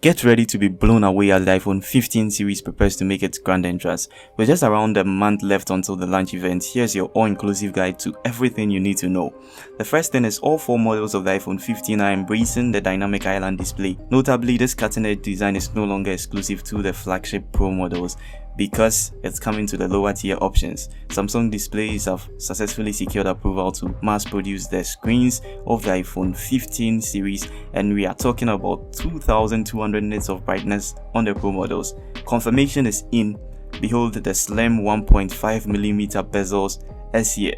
Get ready to be blown away as the iPhone 15 series prepares to make its grand entrance. With just around a month left until the launch event, here's your all-inclusive guide to everything you need to know. The first thing is all 4 models of the iPhone 15 are embracing the dynamic island display. Notably, this cutting-edge design is no longer exclusive to the flagship Pro models because it's coming to the lower tier options. Samsung displays have successfully secured approval to mass produce the screens of the iPhone 15 series, and we are talking about 2200 nits of brightness on the Pro models. Confirmation is in. Behold the slim 1.5mm bezels as here.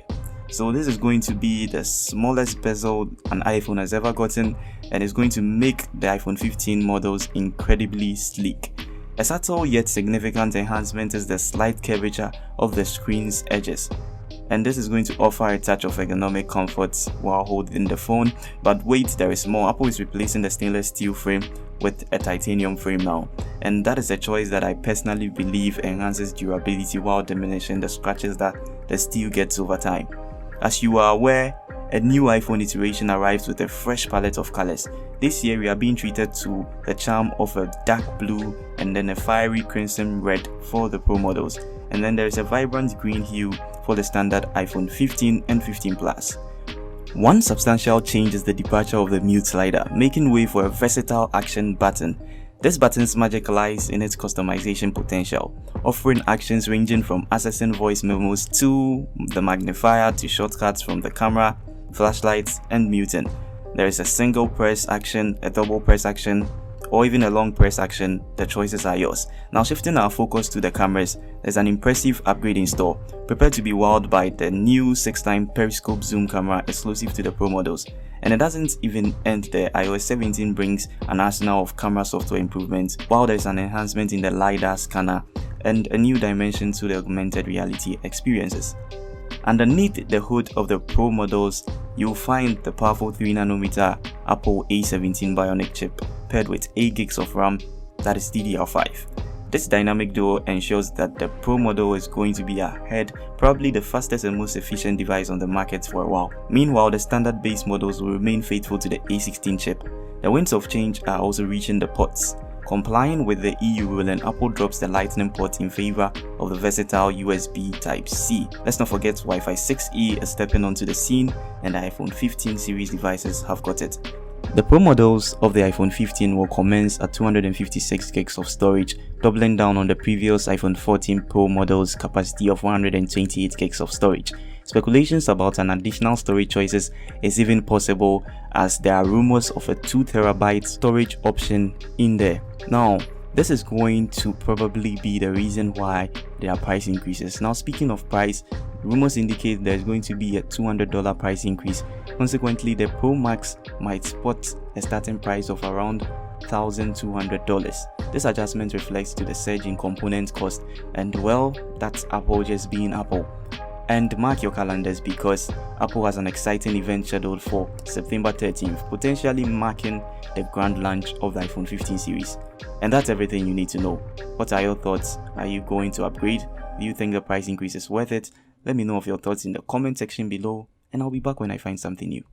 So this is going to be the smallest bezel an iPhone has ever gotten, and is going to make the iPhone 15 models incredibly sleek. A subtle yet significant enhancement is the slight curvature of the screen's edges, and this is going to offer a touch of ergonomic comfort while holding the phone. But wait, there is more. Apple is replacing the stainless steel frame with a titanium frame now, and that is a choice that I personally believe enhances durability while diminishing the scratches that the steel gets over time. As you are aware, a new iPhone iteration arrives with a fresh palette of colors. This year we are being treated to the charm of a dark blue and then a fiery crimson red for the Pro models, and then there is a vibrant green hue for the standard iPhone 15 and 15 Plus. One substantial change is the departure of the mute slider, making way for a versatile action button. This button's magic lies in its customization potential, offering actions ranging from accessing voice memos to the magnifier to shortcuts from the camera, flashlights, and muting. There is a single press action, a double press action, or even a long press action. The choices are yours. Now shifting our focus to the cameras, there's an impressive upgrade in store. Prepare to be wowed by the new 6x periscope zoom camera exclusive to the Pro models. And it doesn't even end there. iOS 17 brings an arsenal of camera software improvements, while there's an enhancement in the LiDAR scanner and a new dimension to the augmented reality experiences. Underneath the hood of the Pro models, you'll find the powerful 3nm Apple A17 Bionic chip paired with 8 GB of RAM, that is DDR5. This dynamic duo ensures that the Pro model is going to be ahead, probably the fastest and most efficient device on the market for a while. Meanwhile, the standard base models will remain faithful to the A16 chip. The winds of change are also reaching the ports. Complying with the EU ruling, Apple drops the Lightning port in favor of the versatile USB Type-C. Let's not forget Wi-Fi 6E is stepping onto the scene, and the iPhone 15 series devices have got it. The Pro models of the iPhone 15 will commence at 256 GB of storage, doubling down on the previous iPhone 14 Pro model's capacity of 128 GB of storage. Speculations about an additional storage choices is even possible, as there are rumors of a 2TB storage option in there. Now, this is going to probably be the reason why there are price increases. Now, speaking of price, rumors indicate there's going to be a $200 price increase. Consequently, the Pro Max might spot a starting price of around $1,200. This adjustment reflects to the surge in component cost, and well, that's Apple just being Apple. And mark your calendars, because Apple has an exciting event scheduled for September 13th, potentially marking the grand launch of the iPhone 15 series. And that's everything you need to know. What are your thoughts? Are you going to upgrade? Do you think the price increase is worth it? Let me know of your thoughts in the comment section below, and I'll be back when I find something new.